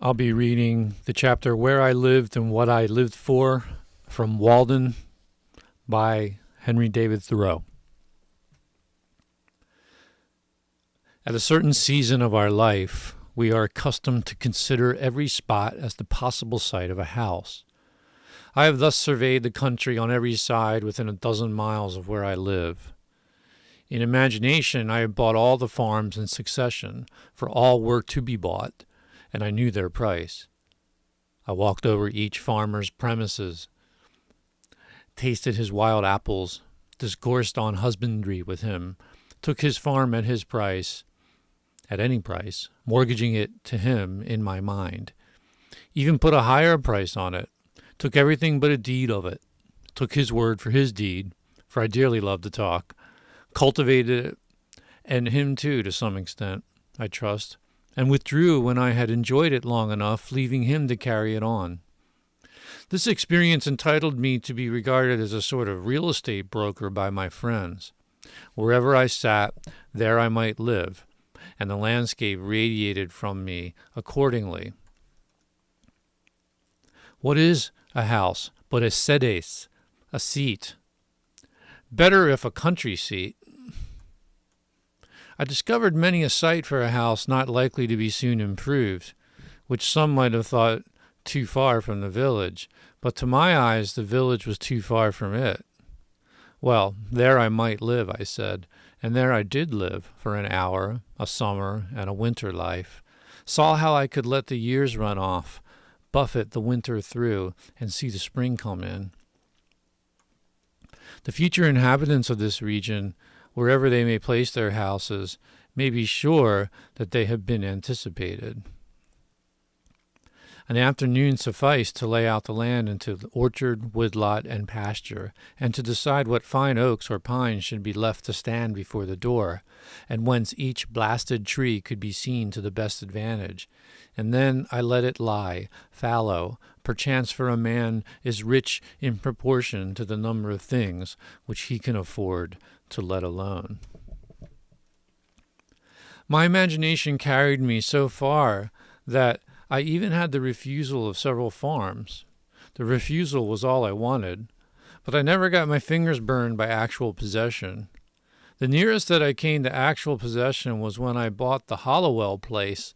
I'll be reading the chapter Where I Lived and What I Lived For from Walden by Henry David Thoreau. At a certain season of our life, we are accustomed to consider every spot as the possible site of a house. I have thus surveyed the country on every side within a dozen miles of where I live. In imagination, I have bought all the farms in succession, for all were to be bought, and I knew their price. I walked over each farmer's premises, tasted his wild apples, discoursed on husbandry with him, took his farm at his price, at any price, mortgaging it to him in my mind, even put a higher price on it, took everything but a deed of it, took his word for his deed, for I dearly love to talk, cultivated it, and him too to some extent, I trust, and withdrew when I had enjoyed it long enough, leaving him to carry it on. This experience entitled me to be regarded as a sort of real estate broker by my friends. Wherever I sat, there I might live, and the landscape radiated from me accordingly. What is a house but a sedes, a seat? Better if a country seat. I discovered many a site for a house not likely to be soon improved, which some might have thought too far from the village, but to my eyes the village was too far from it. Well, there I might live, I said, and there I did live for an hour, a summer, and a winter life, saw how I could let the years run off, buffet the winter through, and see the spring come in. The future inhabitants of this region, wherever they may place their houses, may be sure that they have been anticipated. An afternoon sufficed to lay out the land into orchard, woodlot, and pasture, and to decide what fine oaks or pines should be left to stand before the door, and whence each blasted tree could be seen to the best advantage. And then I let it lie, fallow, perchance for a man is rich in proportion to the number of things which he can afford to let alone. My imagination carried me so far that I even had the refusal of several farms. The refusal was all I wanted, but I never got my fingers burned by actual possession. The nearest that I came to actual possession was when I bought the Halliwell place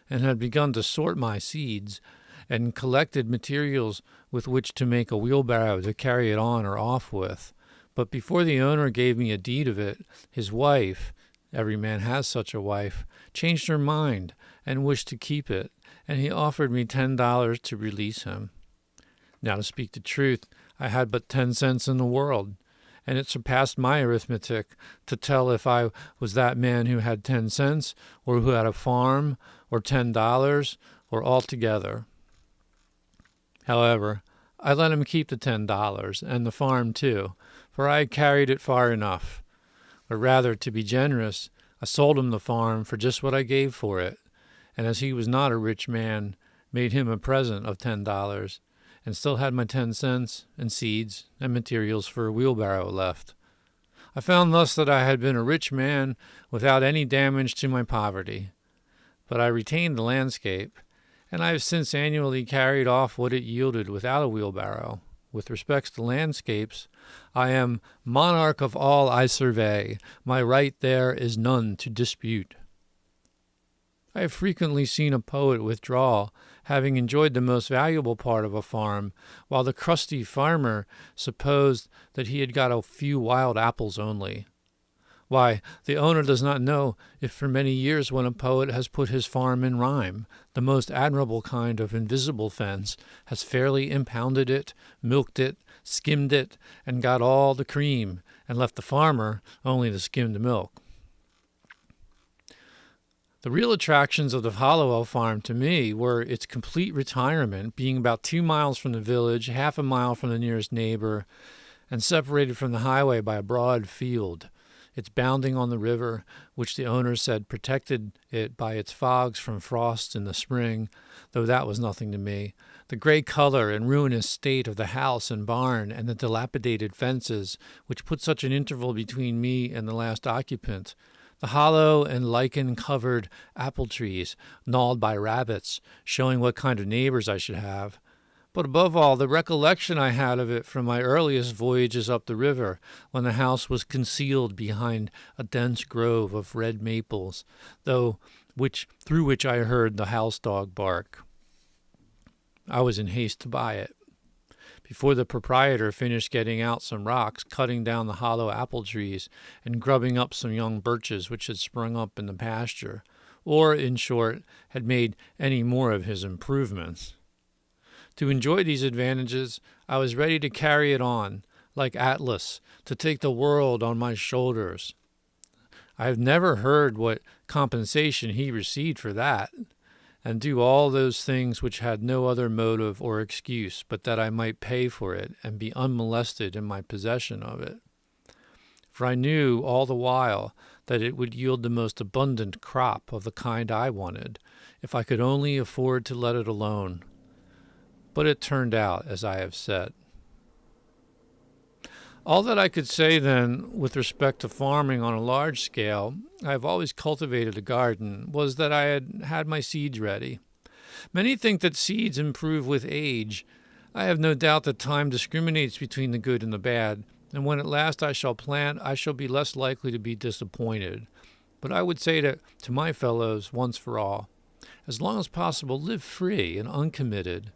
and had begun to sort my seeds and collected materials with which to make a wheelbarrow to carry it on or off with. But before the owner gave me a deed of it, his wife, every man has such a wife, changed her mind and wished to keep it, and he offered me $10 to release him. Now, to speak the truth, I had but 10 cents in the world, and it surpassed my arithmetic to tell if I was that man who had 10 cents, or who had a farm, or $10, or altogether. However, I let him keep the $10, and the farm too, for I had carried it far enough. Or rather, to be generous, I sold him the farm for just what I gave for it, and as he was not a rich man, made him a present of $10, and still had my 10 cents and seeds and materials for a wheelbarrow left. I found thus that I had been a rich man without any damage to my poverty, but I retained the landscape, and I have since annually carried off what it yielded without a wheelbarrow. With respects to landscapes, I am monarch of all I survey. My right there is none to dispute. I have frequently seen a poet withdraw, having enjoyed the most valuable part of a farm, while the crusty farmer supposed that he had got a few wild apples only. Why, the owner does not know if for many years when a poet has put his farm in rhyme, the most admirable kind of invisible fence, has fairly impounded it, milked it, skimmed it, and got all the cream, and left the farmer only the skimmed milk. The real attractions of the Halliwell farm to me were its complete retirement, being about 2 miles from the village, half a mile from the nearest neighbor, and separated from the highway by a broad field. Its bounding on the river, which the owner said protected it by its fogs from frost in the spring, though that was nothing to me. The gray color and ruinous state of the house and barn, and the dilapidated fences, which put such an interval between me and the last occupant, The hollow and lichen-covered apple trees, gnawed by rabbits, showing what kind of neighbors I should have. But above all, the recollection I had of it from my earliest voyages up the river, when the house was concealed behind a dense grove of red maples, through which I heard the house dog bark. I was in haste to buy it. Before the proprietor finished getting out some rocks, cutting down the hollow apple trees, and grubbing up some young birches which had sprung up in the pasture, or, in short, had made any more of his improvements. To enjoy these advantages, I was ready to carry it on, like Atlas, to take the world on my shoulders. I have never heard what compensation he received for that, and do all those things which had no other motive or excuse but that I might pay for it and be unmolested in my possession of it. For I knew all the while that it would yield the most abundant crop of the kind I wanted, if I could only afford to let it alone. But it turned out as I have said. All that I could say, then, with respect to farming on a large scale, I have always cultivated a garden, was that I had my seeds ready. Many think that seeds improve with age. I have no doubt that time discriminates between the good and the bad, and when at last I shall plant, I shall be less likely to be disappointed. But I would say to my fellows, once for all, as long as possible, live free and uncommitted.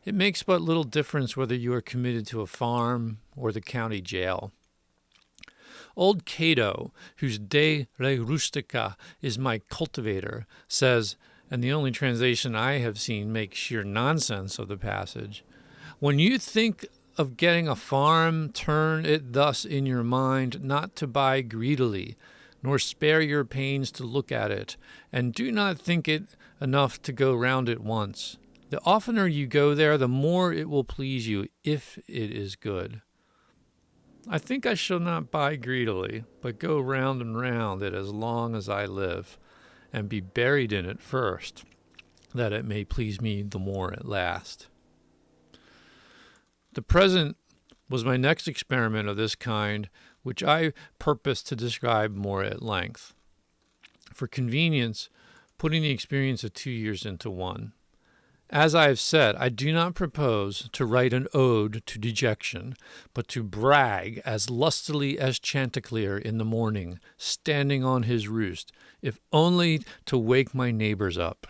It makes but little difference whether you are committed to a farm or the county jail. Old Cato, whose De Re Rustica is my cultivator, says, and the only translation I have seen makes sheer nonsense of the passage, "When you think of getting a farm, turn it thus in your mind, not to buy greedily, nor spare your pains to look at it, and do not think it enough to go round it once. The oftener you go there, the more it will please you, if it is good." I think I shall not buy greedily, but go round and round it as long as I live, and be buried in it first, that it may please me the more at last. The present was my next experiment of this kind, which I purpose to describe more at length. For convenience, putting the experience of 2 years into one. As I have said, I do not propose to write an ode to dejection, but to brag as lustily as Chanticleer in the morning, standing on his roost, if only to wake my neighbors up.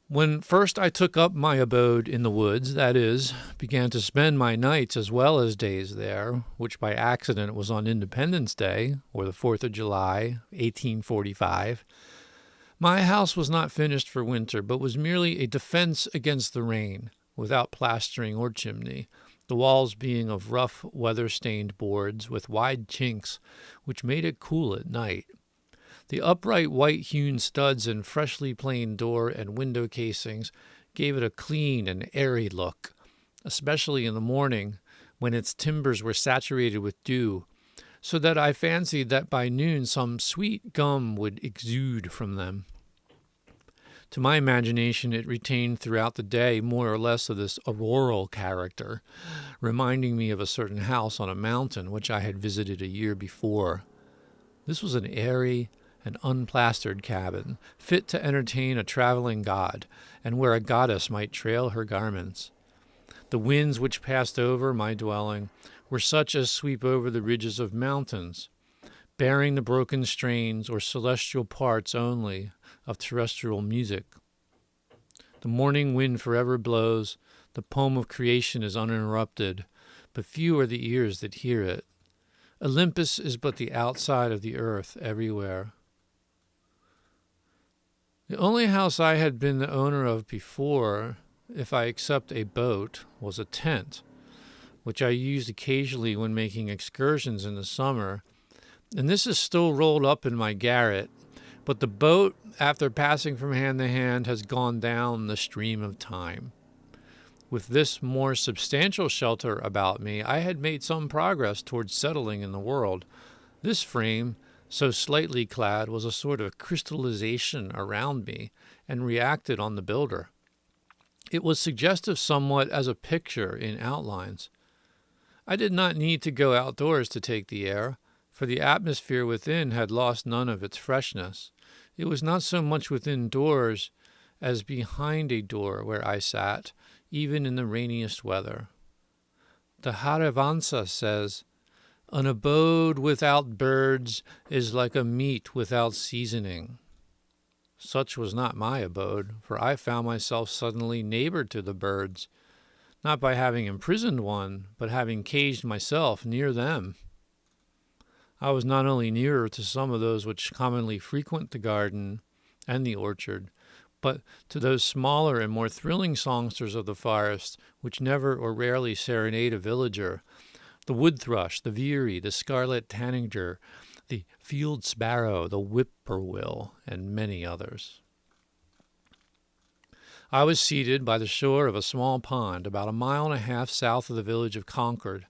When first I took up my abode in the woods, that is, began to spend my nights as well as days there, which by accident was on Independence Day, or the 4th of July, 1845, my house was not finished for winter, but was merely a defense against the rain, without plastering or chimney, the walls being of rough, weather-stained boards with wide chinks, which made it cool at night. The upright white-hewn studs and freshly planed door and window casings gave it a clean and airy look, especially in the morning, when its timbers were saturated with dew, so that I fancied that by noon some sweet gum would exude from them. To my imagination it retained throughout the day more or less of this auroral character, reminding me of a certain house on a mountain which I had visited a year before. This was an airy and unplastered cabin, fit to entertain a traveling god, and where a goddess might trail her garments. The winds which passed over my dwelling were such as sweep over the ridges of mountains, bearing the broken strains or celestial parts only of terrestrial music. The morning wind forever blows, the poem of creation is uninterrupted, but few are the ears that hear it. Olympus is but the outside of the earth everywhere. The only house I had been the owner of before, if I except a boat, was a tent, which I used occasionally when making excursions in the summer, and this is still rolled up in my garret, but the boat, after passing from hand to hand, has gone down the stream of time. With this more substantial shelter about me, I had made some progress towards settling in the world. This frame, so slightly clad, was a sort of crystallization around me, and reacted on the builder. It was suggestive somewhat as a picture in outlines. I did not need to go outdoors to take the air, for the atmosphere within had lost none of its freshness. It was not so much within doors as behind a door where I sat, even in the rainiest weather. The Harivansa says, "An abode without birds is like a meat without seasoning." Such was not my abode, for I found myself suddenly neighbor to the birds, not by having imprisoned one, but having caged myself near them. I was not only nearer to some of those which commonly frequent the garden and the orchard, but to those smaller and more thrilling songsters of the forest, which never or rarely serenade a villager, the wood thrush, the veery, the scarlet tanager, the field sparrow, the whippoorwill, and many others. I was seated by the shore of a small pond about 1.5 miles south of the village of Concord,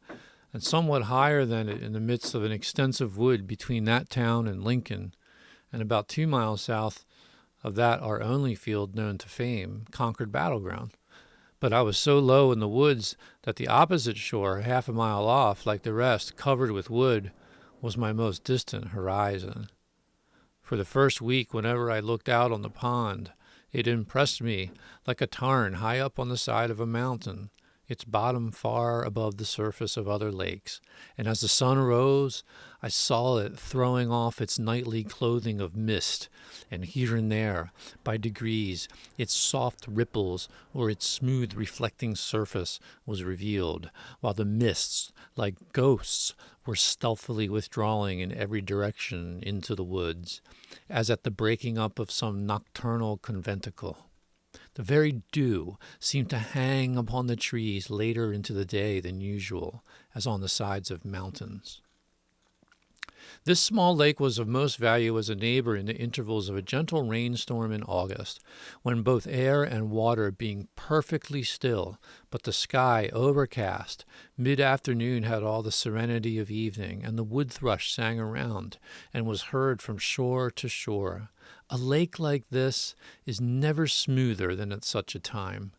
and somewhat higher than it in the midst of an extensive wood between that town and Lincoln, and about 2 miles south of that our only field known to fame, Concord Battleground. But I was so low in the woods that the opposite shore, 1/2 mile off, like the rest, covered with wood, was my most distant horizon. For the first week, whenever I looked out on the pond, it impressed me like a tarn high up on the side of a mountain, its bottom far above the surface of other lakes, and as the sun rose, I saw it throwing off its nightly clothing of mist, and here and there, by degrees, its soft ripples or its smooth reflecting surface was revealed, while the mists, like ghosts, were stealthily withdrawing in every direction into the woods, as at the breaking up of some nocturnal conventicle. The very dew seemed to hang upon the trees later into the day than usual, as on the sides of mountains. This small lake was of most value as a neighbor in the intervals of a gentle rainstorm in August, when both air and water being perfectly still, but the sky overcast, mid-afternoon had all the serenity of evening, and the wood thrush sang around, and was heard from shore to shore. A lake like this is never smoother than at such a time,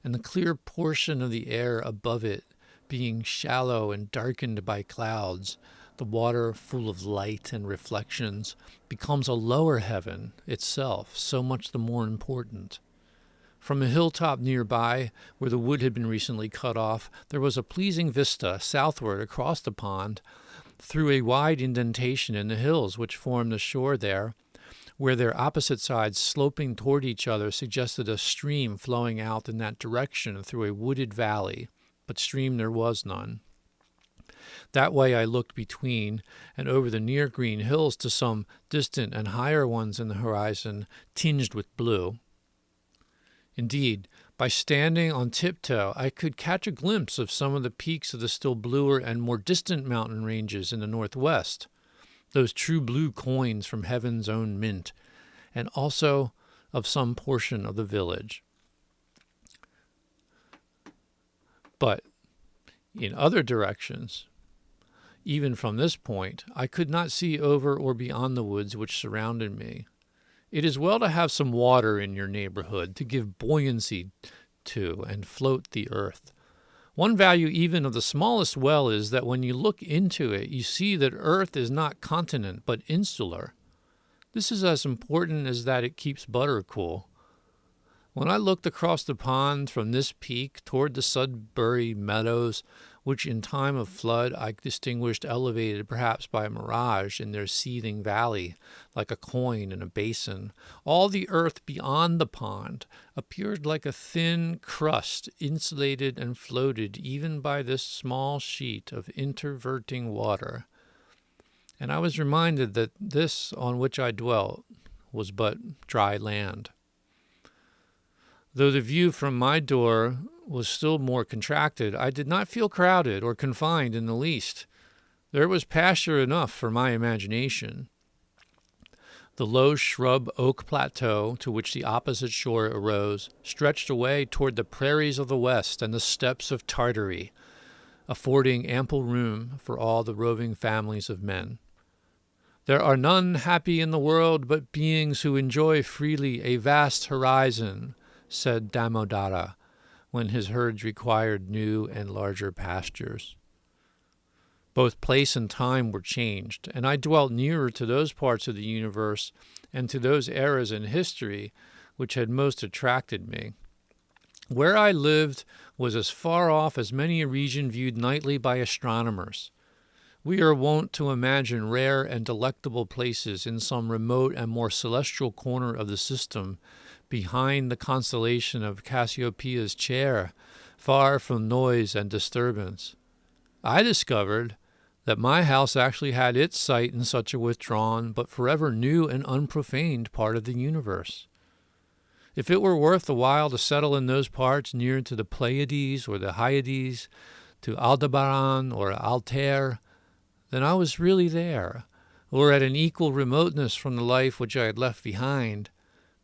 and the clear portion of the air above it being shallow and darkened by clouds, the water full of light and reflections becomes a lower heaven itself, so much the more important. From a hilltop nearby, where the wood had been recently cut off, there was a pleasing vista southward across the pond through a wide indentation in the hills which formed the shore there, where their opposite sides sloping toward each other suggested a stream flowing out in that direction through a wooded valley, but stream there was none. That way I looked between and over the near green hills to some distant and higher ones in the horizon, tinged with blue. Indeed, by standing on tiptoe, I could catch a glimpse of some of the peaks of the still bluer and more distant mountain ranges in the northwest, those true blue coins from heaven's own mint, and also of some portion of the village. But in other directions, even from this point, I could not see over or beyond the woods which surrounded me. It is well to have some water in your neighborhood to give buoyancy to and float the earth. One value even of the smallest well is that when you look into it, you see that earth is not continent but insular. This is as important as that it keeps butter cool. When I looked across the pond from this peak toward the Sudbury meadows, which in time of flood I distinguished elevated perhaps by a mirage in their seething valley, like a coin in a basin, all the earth beyond the pond appeared like a thin crust, insulated and floated even by this small sheet of interverting water. And I was reminded that this on which I dwelt was but dry land. Though the view from my door was still more contracted, I did not feel crowded or confined in the least. There was pasture enough for my imagination. The low shrub oak plateau to which the opposite shore arose stretched away toward the prairies of the west and the steppes of Tartary, affording ample room for all the roving families of men. There are none happy in the world but beings who enjoy freely a vast horizon, said Damodara, when his herds required new and larger pastures. Both place and time were changed, and I dwelt nearer to those parts of the universe and to those eras in history which had most attracted me. Where I lived was as far off as many a region viewed nightly by astronomers. We are wont to imagine rare and delectable places in some remote and more celestial corner of the system, behind the constellation of Cassiopeia's chair, far from noise and disturbance. I discovered that my house actually had its site in such a withdrawn, but forever new and unprofaned part of the universe. If it were worth the while to settle in those parts near to the Pleiades or the Hyades, to Aldebaran or Altair, then I was really there, or at an equal remoteness from the life which I had left behind,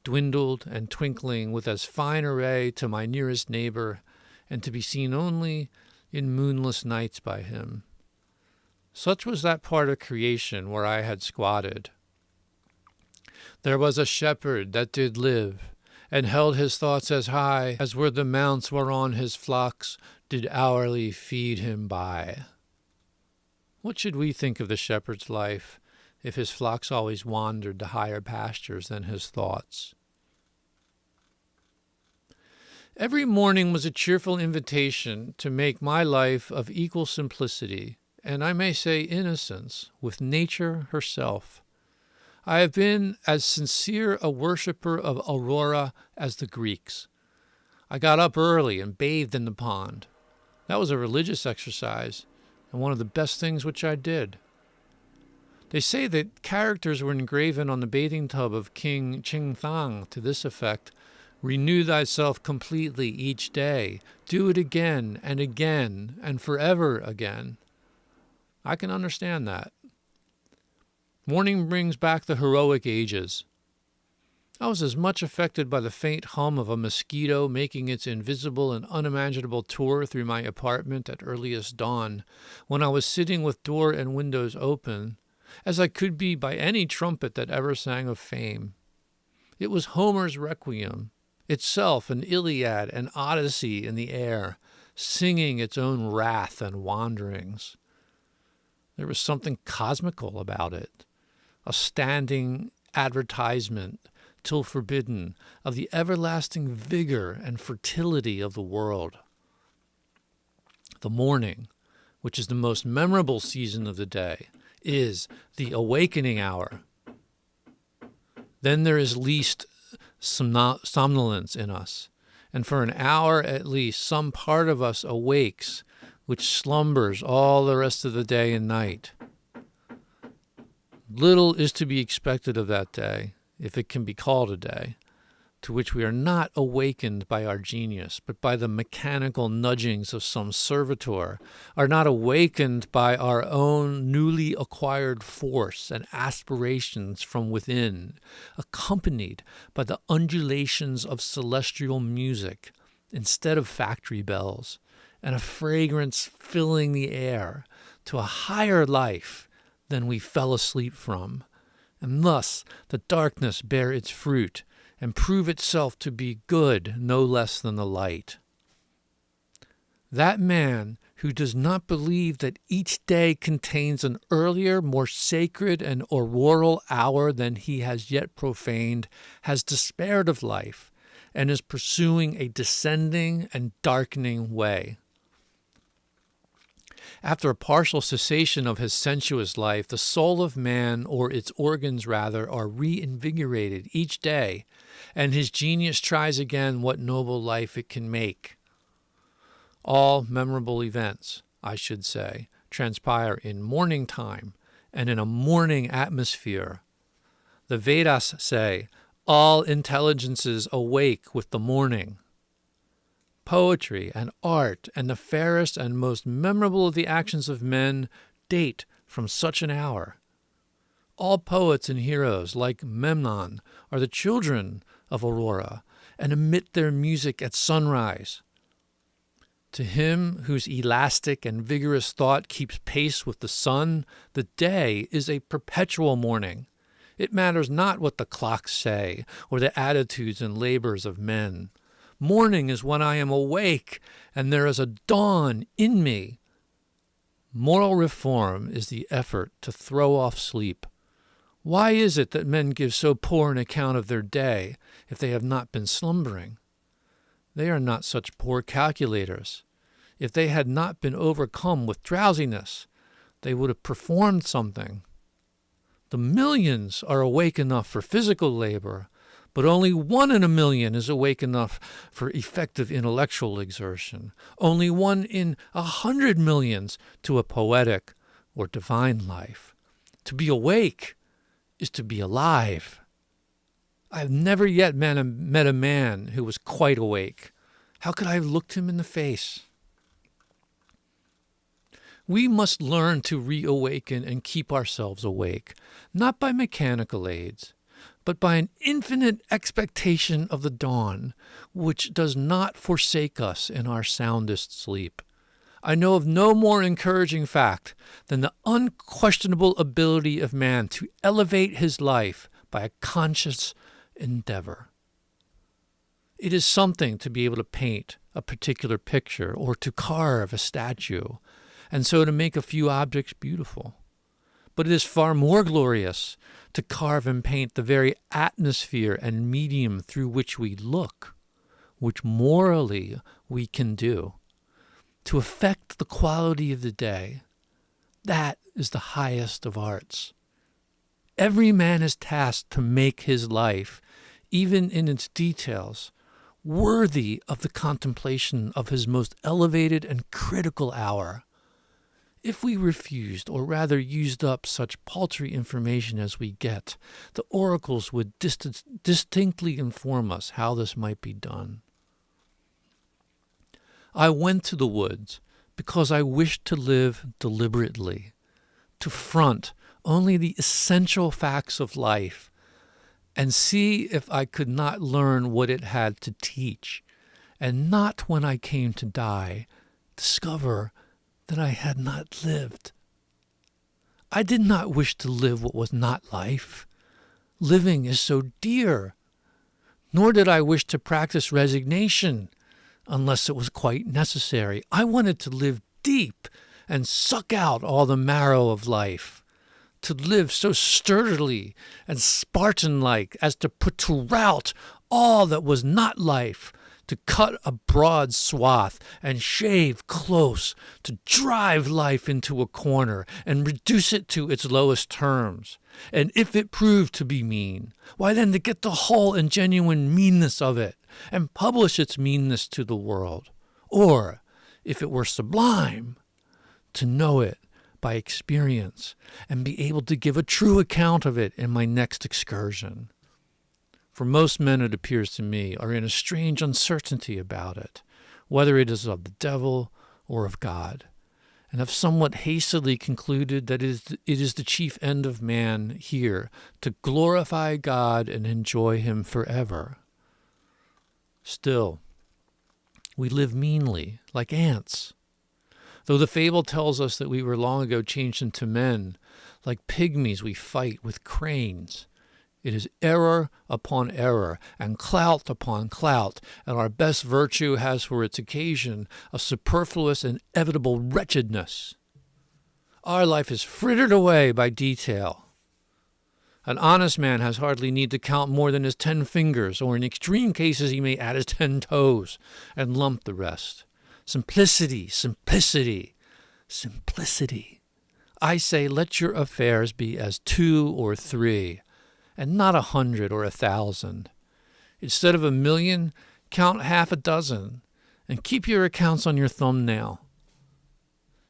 dwindled and twinkling with as fine a ray to my nearest neighbor, and to be seen only in moonless nights by him. Such was that part of creation where I had squatted. There was a shepherd that did live, and held his thoughts as high as were the mounts whereon his flocks did hourly feed him by. What should we think of the shepherd's life if his flocks always wandered to higher pastures than his thoughts? Every morning was a cheerful invitation to make my life of equal simplicity, and I may say innocence, with nature herself. I have been as sincere a worshipper of Aurora as the Greeks. I got up early and bathed in the pond. That was a religious exercise, and one of the best things which I did. They say that characters were engraven on the bathing tub of King Ching-thang to this effect: renew thyself completely each day. Do it again and forever again. I can understand that. Morning brings back the heroic ages. I was as much affected by the faint hum of a mosquito making its invisible and unimaginable tour through my apartment at earliest dawn, when I was sitting with door and windows open, as I could be by any trumpet that ever sang of fame. It was Homer's Requiem, itself an Iliad and Odyssey in the air, singing its own wrath and wanderings. There was something cosmical about it, a standing advertisement, till forbidden, of the everlasting vigor and fertility of the world. The morning, which is the most memorable season of the day, is the awakening hour. Then there is least somnolence in us, and for an hour at least some part of us awakes, which slumbers all the rest of the day and night. Little is to be expected of that day, if it can be called a day, to which we are not awakened by our genius, but by the mechanical nudgings of some servitor, are not awakened by our own newly acquired force and aspirations from within, accompanied by the undulations of celestial music, instead of factory bells, and a fragrance filling the air, to a higher life than we fell asleep from, and thus the darkness bear its fruit, and prove itself to be good no less than the light. That man who does not believe that each day contains an earlier, more sacred and auroral hour than he has yet profaned, has despaired of life, and is pursuing a descending and darkening way. After a partial cessation of his sensuous life, the soul of man, or its organs rather, are reinvigorated each day, and his genius tries again what noble life it can make. All memorable events, I should say, transpire in morning time and in a morning atmosphere. The Vedas say, all intelligences awake with the morning. Poetry and art and the fairest and most memorable of the actions of men date from such an hour. All poets and heroes, like Memnon, are the children of Aurora and emit their music at sunrise. To him whose elastic and vigorous thought keeps pace with the sun, the day is a perpetual morning. It matters not what the clocks say or the attitudes and labors of men. Morning is when I am awake, and there is a dawn in me. Moral reform is the effort to throw off sleep. Why is it that men give so poor an account of their day if they have not been slumbering? They are not such poor calculators. If they had not been overcome with drowsiness, they would have performed something. The millions are awake enough for physical labor, but only 1 in a million is awake enough for effective intellectual exertion. Only 1 in 100 millions to a poetic or divine life. To be awake is to be alive. I've never yet met a man who was quite awake. How could I have looked him in the face? We must learn to reawaken and keep ourselves awake, not by mechanical aids, but by an infinite expectation of the dawn, which does not forsake us in our soundest sleep. I know of no more encouraging fact than the unquestionable ability of man to elevate his life by a conscious endeavor. It is something to be able to paint a particular picture or to carve a statue, and so to make a few objects beautiful. But it is far more glorious to carve and paint the very atmosphere and medium through which we look, which morally we can do. To affect the quality of the day, that is the highest of arts. Every man is tasked to make his life, even in its details, worthy of the contemplation of his most elevated and critical hour. If we refused, or rather used up such paltry information as we get, the oracles would distinctly inform us how this might be done. I went to the woods because I wished to live deliberately, to front only the essential facts of life, and see if I could not learn what it had to teach, and not when I came to die, discover that I had not lived. I did not wish to live what was not life. Living is so dear. Nor did I wish to practice resignation, unless it was quite necessary. I wanted to live deep and suck out all the marrow of life, to live so sturdily and Spartan-like as to put to rout all that was not life, to cut a broad swath and shave close, to drive life into a corner and reduce it to its lowest terms. And if it proved to be mean, why then to get the whole and genuine meanness of it and publish its meanness to the world. Or, if it were sublime, to know it by experience and be able to give a true account of it in my next excursion. For most men, it appears to me, are in a strange uncertainty about it, whether it is of the devil or of God, and have somewhat hastily concluded that it is the chief end of man here to glorify God and enjoy him forever. Still, we live meanly, like ants. Though the fable tells us that we were long ago changed into men, like pygmies we fight with cranes. It is error upon error, and clout upon clout, and our best virtue has for its occasion a superfluous and inevitable wretchedness. Our life is frittered away by detail. An honest man has hardly need to count more than his 10 fingers, or in extreme cases he may add his 10 toes, and lump the rest. Simplicity, simplicity, simplicity. I say, let your affairs be as 2 or 3, and not 100 or 1,000. Instead of 1,000,000, count 6, and keep your accounts on your thumbnail.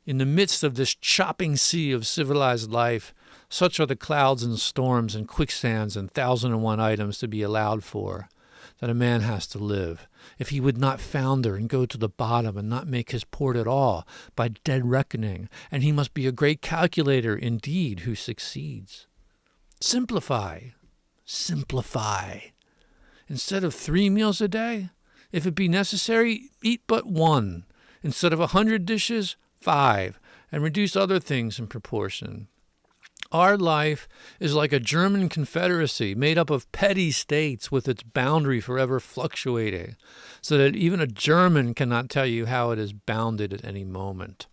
In the midst of this chopping sea of civilized life, such are the clouds and storms and quicksands and 1,001 items to be allowed for, that a man has to live, if he would not founder and go to the bottom and not make his port at all by dead reckoning, and he must be a great calculator indeed who succeeds. Simplify, simplify. Instead of 3 meals a day, if it be necessary, eat but 1. Instead of 100 dishes, 5, and reduce other things in proportion. Our life is like a German confederacy made up of petty states with its boundary forever fluctuating, so that even a German cannot tell you how it is bounded at any moment.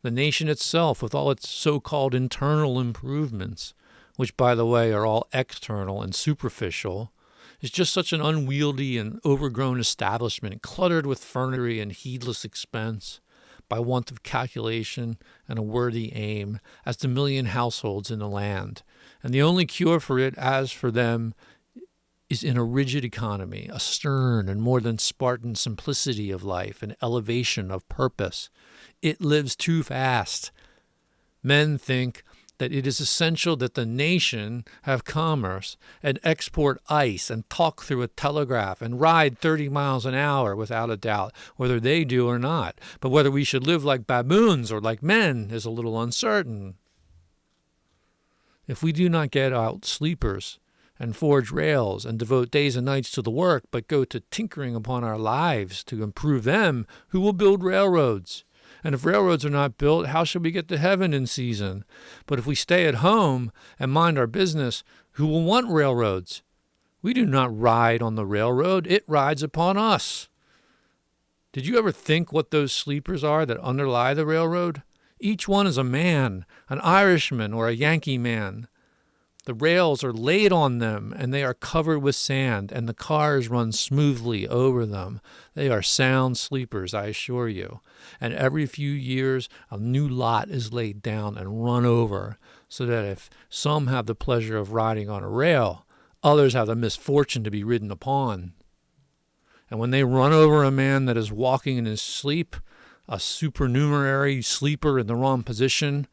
The nation itself, with all its so-called internal improvements, which, by the way, are all external and superficial, is just such an unwieldy and overgrown establishment, cluttered with fernery and heedless expense, by want of calculation and a worthy aim, as the million households in the land. And the only cure for it, as for them, is in a rigid economy, a stern and more than Spartan simplicity of life, an elevation of purpose. It lives too fast. Men think that it is essential that the nation have commerce and export ice and talk through a telegraph and ride 30 miles an hour without a doubt, whether they do or not. But whether we should live like baboons or like men is a little uncertain. If we do not get out sleepers and forge rails and devote days and nights to the work, but go to tinkering upon our lives to improve them, who will build railroads? And if railroads are not built, how shall we get to heaven in season? But if we stay at home and mind our business, who will want railroads? We do not ride on the railroad. It rides upon us. Did you ever think what those sleepers are that underlie the railroad? Each one is a man, an Irishman or a Yankee man. The rails are laid on them, and they are covered with sand, and the cars run smoothly over them. They are sound sleepers, I assure you. And every few years, a new lot is laid down and run over, so that if some have the pleasure of riding on a rail, others have the misfortune to be ridden upon. And when they run over a man that is walking in his sleep, a supernumerary sleeper in the wrong position,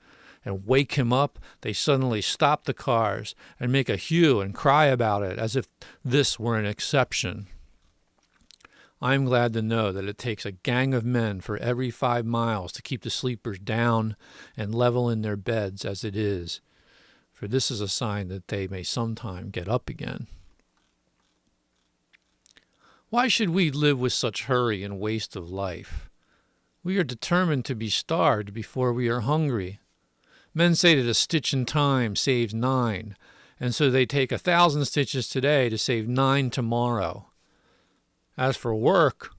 and wake him up, they suddenly stop the cars and make a hue and cry about it as if this were an exception. I am glad to know that it takes a gang of men for every 5 miles to keep the sleepers down and level in their beds as it is, for this is a sign that they may sometime get up again. Why should we live with such hurry and waste of life? We are determined to be starved before we are hungry. Men say that a stitch in time saves 9, and so they take 1,000 stitches today to save 9 tomorrow. As for work,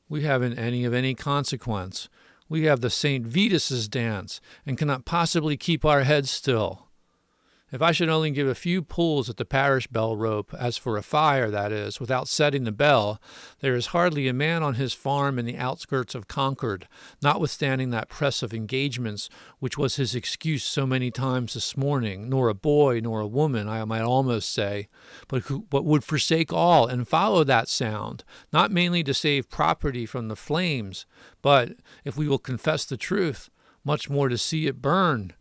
we haven't any of any consequence. We have the St. Vitus's dance and cannot possibly keep our heads still. If I should only give a few pulls at the parish bell rope, as for a fire, that is, without setting the bell, there is hardly a man on his farm in the outskirts of Concord, notwithstanding that press of engagements which was his excuse so many times this morning, nor a boy nor a woman, I might almost say, but would forsake all and follow that sound, not mainly to save property from the flames, but, if we will confess the truth, much more to see it burn,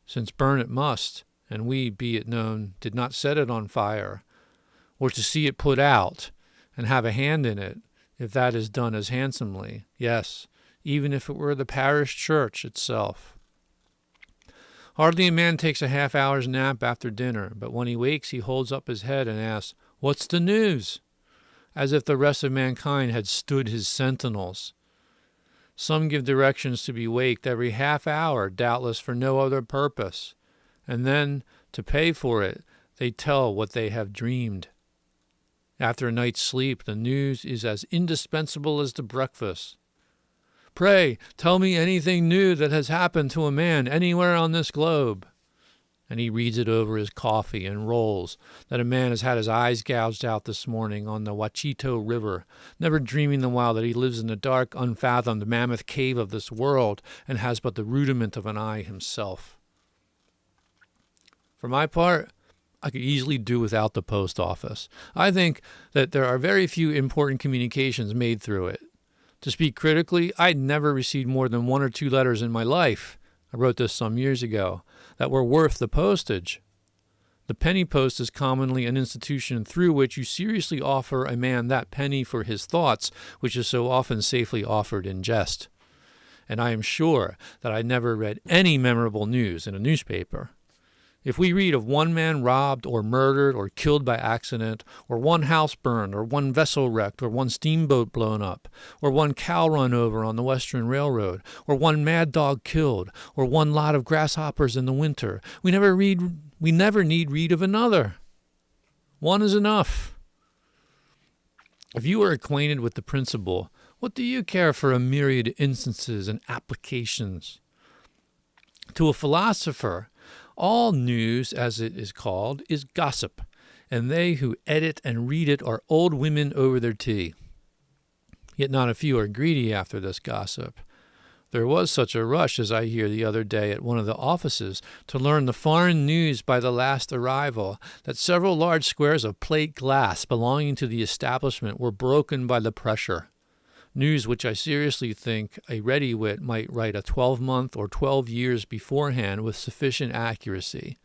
since burn it must. And we, be it known, did not set it on fire, or to see it put out, and have a hand in it, if that is done as handsomely, yes, even if it were the parish church itself. Hardly a man takes a half-hour's nap after dinner, but when he wakes he holds up his head and asks, "What's the news?" as if the rest of mankind had stood his sentinels. Some give directions to be waked every half hour, doubtless for no other purpose. And then, to pay for it, they tell what they have dreamed. After a night's sleep, the news is as indispensable as the breakfast. "Pray, tell me anything new that has happened to a man anywhere on this globe." And he reads it over his coffee and rolls, that a man has had his eyes gouged out this morning on the Wachito River, never dreaming the while that he lives in the dark, unfathomed mammoth cave of this world, and has but the rudiment of an eye himself. For my part, I could easily do without the post office. I think that there are very few important communications made through it. To speak critically, I'd never received more than 1 or 2 letters in my life, I wrote this some years ago, that were worth the postage. The penny post is commonly an institution through which you seriously offer a man that penny for his thoughts, which is so often safely offered in jest. And I am sure that I never read any memorable news in a newspaper. If we read of one man robbed or murdered or killed by accident, or one house burned, or one vessel wrecked, or one steamboat blown up, or one cow run over on the Western Railroad, or one mad dog killed, or one lot of grasshoppers in the winter, we never need read of another. One is enough. If you are acquainted with the principle, what do you care for a myriad instances and applications? To a philosopher, all news, as it is called, is gossip, and they who edit and read it are old women over their tea. Yet not a few are greedy after this gossip. There was such a rush, as I hear the other day at one of the offices, to learn the foreign news by the last arrival, that several large squares of plate glass belonging to the establishment were broken by the pressure. News which I seriously think a ready wit might write a 12-month or 12 years beforehand with sufficient accuracy.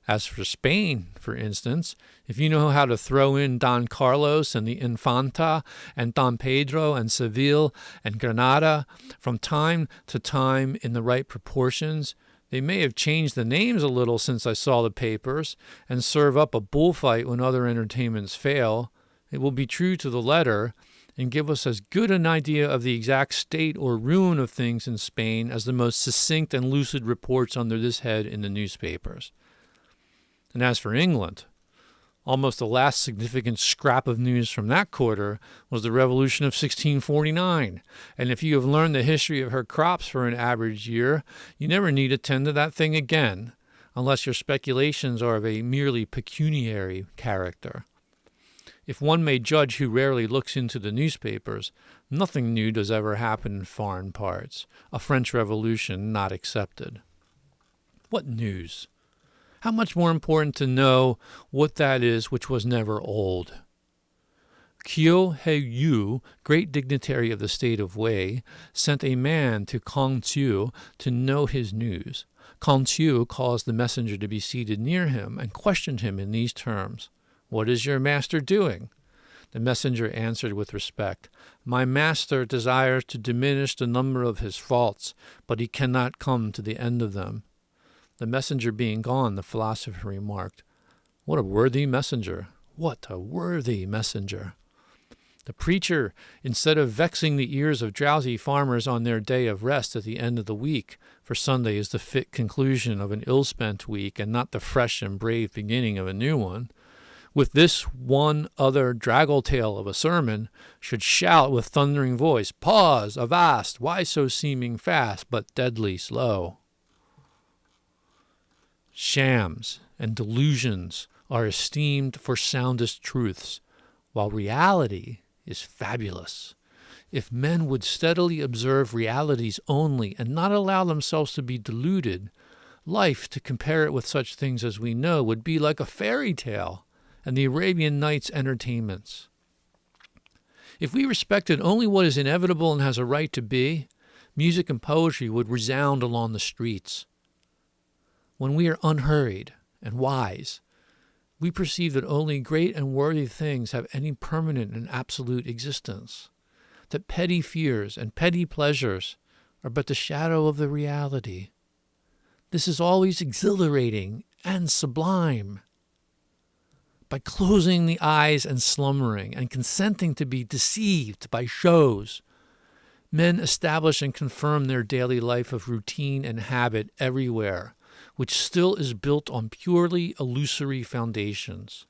As for Spain, for instance, if you know how to throw in Don Carlos and the Infanta and Don Pedro and Seville and Granada from time to time in the right proportions, they may have changed the names a little since I saw the papers, and serve up a bullfight when other entertainments fail. It will be true to the letter, and give us as good an idea of the exact state or ruin of things in Spain as the most succinct and lucid reports under this head in the newspapers. And as for England, almost the last significant scrap of news from that quarter was the Revolution of 1649, and if you have learned the history of her crops for an average year, you never need attend to that thing again, unless your speculations are of a merely pecuniary character. If one may judge who rarely looks into the newspapers, nothing new does ever happen in foreign parts, a French Revolution not excepted. What news? How much more important to know what that is which was never old. Kyo He-yu, great dignitary of the state of Wei, sent a man to Kong-tsu to know his news. Kong-tsu caused the messenger to be seated near him and questioned him in these terms. "What is your master doing?" The messenger answered with respect, "My master desires to diminish the number of his faults, but he cannot come to the end of them." The messenger being gone, the philosopher remarked, "What a worthy messenger! What a worthy messenger!" The preacher, instead of vexing the ears of drowsy farmers on their day of rest at the end of the week, for Sunday is the fit conclusion of an ill-spent week and not the fresh and brave beginning of a new one, with this one other draggle-tail of a sermon, should shout with thundering voice, "Pause! Avast! Why so seeming fast, but deadly slow?" Shams and delusions are esteemed for soundest truths, while reality is fabulous. If men would steadily observe realities only and not allow themselves to be deluded, life, to compare it with such things as we know, would be like a fairy tale and the Arabian Nights entertainments. If we respected only what is inevitable and has a right to be, music and poetry would resound along the streets. When we are unhurried and wise, we perceive that only great and worthy things have any permanent and absolute existence, that petty fears and petty pleasures are but the shadow of the reality. This is always exhilarating and sublime. By closing the eyes and slumbering and consenting to be deceived by shows, men establish and confirm their daily life of routine and habit everywhere, which still is built on purely illusory foundations.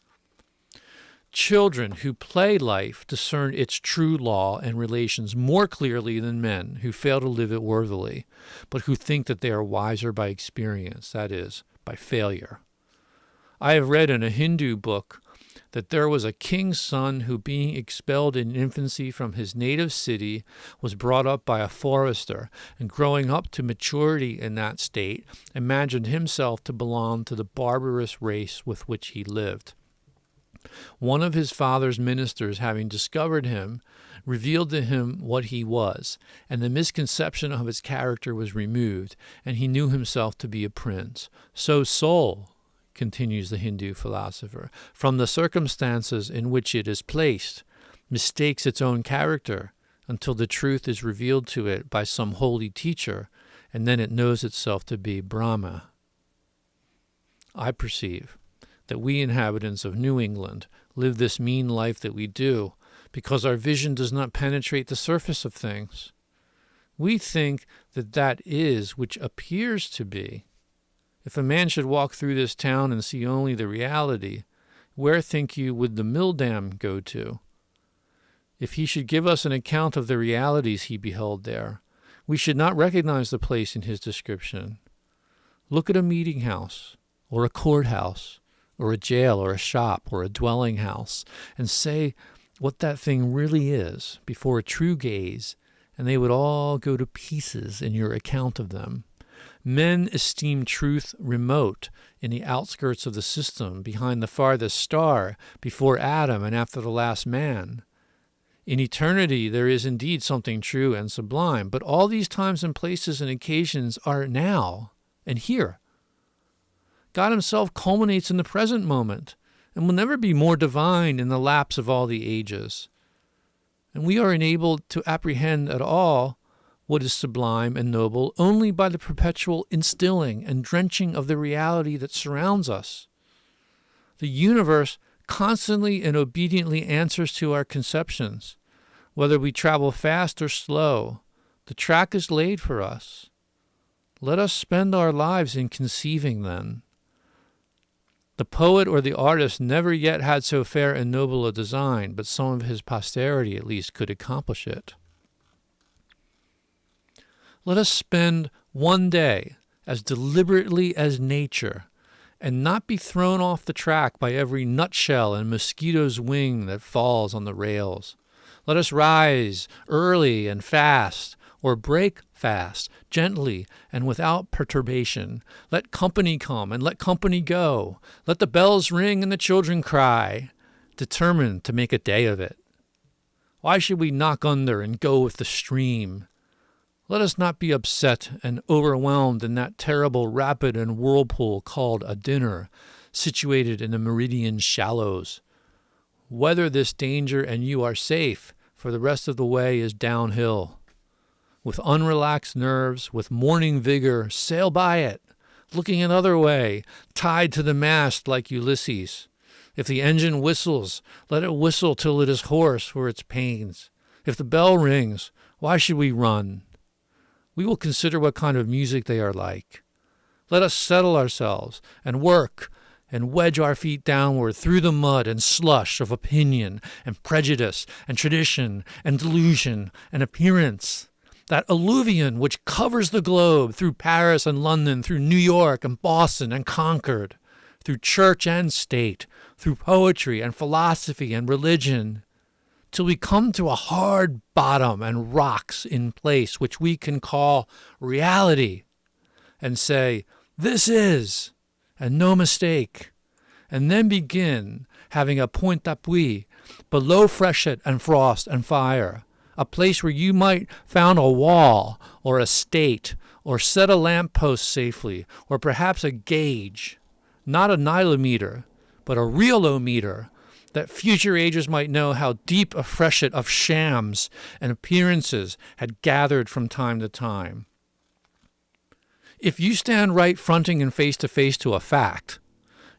Children who play life discern its true law and relations more clearly than men who fail to live it worthily, but who think that they are wiser by experience, that is, by failure. I have read in a Hindu book that there was a king's son who, being expelled in infancy from his native city, was brought up by a forester, and growing up to maturity in that state, imagined himself to belong to the barbarous race with which he lived. One of his father's ministers, having discovered him, revealed to him what he was, and the misconception of his character was removed, and he knew himself to be a prince. So soul, continues the Hindu philosopher, from the circumstances in which it is placed, mistakes its own character until the truth is revealed to it by some holy teacher, and then it knows itself to be Brahma. I perceive that we inhabitants of New England live this mean life that we do because our vision does not penetrate the surface of things. We think that that is which appears to be. If a man should walk through this town and see only the reality, where, think you, would the mill dam go to? If he should give us an account of the realities he beheld there, we should not recognize the place in his description, Look at a meeting house, or a courthouse, or a jail, or a shop, or a dwelling house, and say what that thing really is before a true gaze, and they would all go to pieces in your account of them. Men esteem truth remote in the outskirts of the system, behind the farthest star, before Adam and after the last man. In eternity there is indeed something true and sublime, but all these times and places and occasions are now and here. God himself culminates in the present moment and will never be more divine in the lapse of all the ages. And we are enabled to apprehend at all what is sublime and noble only by the perpetual instilling and drenching of the reality that surrounds us. The universe constantly and obediently answers to our conceptions. Whether we travel fast or slow, the track is laid for us. Let us spend our lives in conceiving then. The poet or the artist never yet had so fair and noble a design, but some of his posterity at least could accomplish it. Let us spend one day as deliberately as nature, and not be thrown off the track by every nutshell and mosquito's wing that falls on the rails. Let us rise early and fast, or break fast, gently and without perturbation. Let company come and let company go. Let the bells ring and the children cry, determined to make a day of it. Why should we knock under and go with the stream? Let us not be upset and overwhelmed in that terrible rapid and whirlpool called a dinner, situated in the meridian shallows. Weather this danger and you are safe, for the rest of the way is downhill. With unrelaxed nerves, with morning vigor, sail by it, looking another way, tied to the mast like Ulysses. If the engine whistles, let it whistle till it is hoarse for its pains. If the bell rings, why should we run? We will consider what kind of music they are like. Let us settle ourselves and work and wedge our feet downward through the mud and slush of opinion and prejudice and tradition and delusion and appearance. That alluvion which covers the globe through Paris and London, through New York and Boston and Concord, through church and state, through poetry and philosophy and religion, till we come to a hard bottom and rocks in place which we can call reality, and say, this is, and no mistake, and then begin having a point d'appui below freshet and frost and fire, a place where you might found a wall or a state or set a lamppost safely, or perhaps a gauge, not a nilometer, but a realometer, that future ages might know how deep a freshet of shams and appearances had gathered from time to time. If you stand right fronting and face to face to a fact,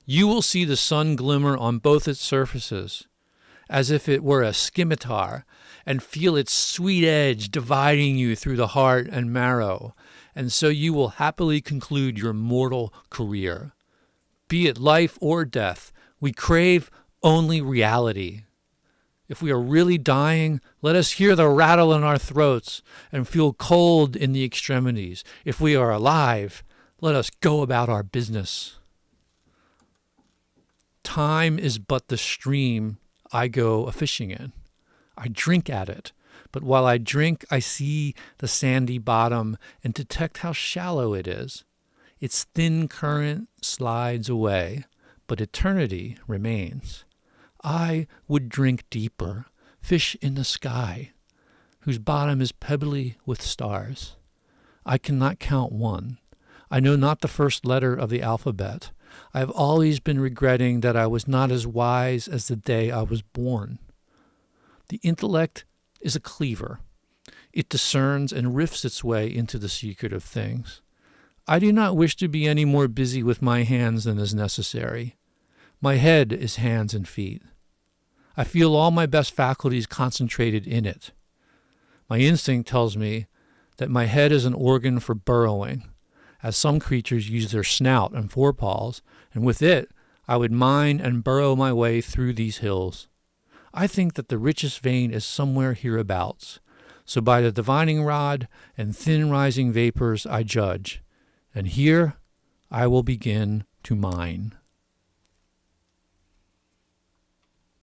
you will see the sun glimmer on both its surfaces, as if it were a scimitar, and feel its sweet edge dividing you through the heart and marrow, and so you will happily conclude your mortal career. Be it life or death, we crave only reality. If we are really dying, let us hear the rattle in our throats and feel cold in the extremities. If we are alive, let us go about our business. Time is but the stream I go a-fishing in. I drink at it, but while I drink, I see the sandy bottom and detect how shallow it is. Its thin current slides away, but eternity remains. I would drink deeper, fish in the sky, whose bottom is pebbly with stars. I cannot count one. I know not the first letter of the alphabet. I have always been regretting that I was not as wise as the day I was born. The intellect is a cleaver. It discerns and rifts its way into the secret of things. I do not wish to be any more busy with my hands than is necessary. My head is hands and feet. I feel all my best faculties concentrated in it. My instinct tells me that my head is an organ for burrowing, as some creatures use their snout and forepaws, and with it I would mine and burrow my way through these hills. I think that the richest vein is somewhere hereabouts, so by the divining rod and thin rising vapors I judge, and here I will begin to mine.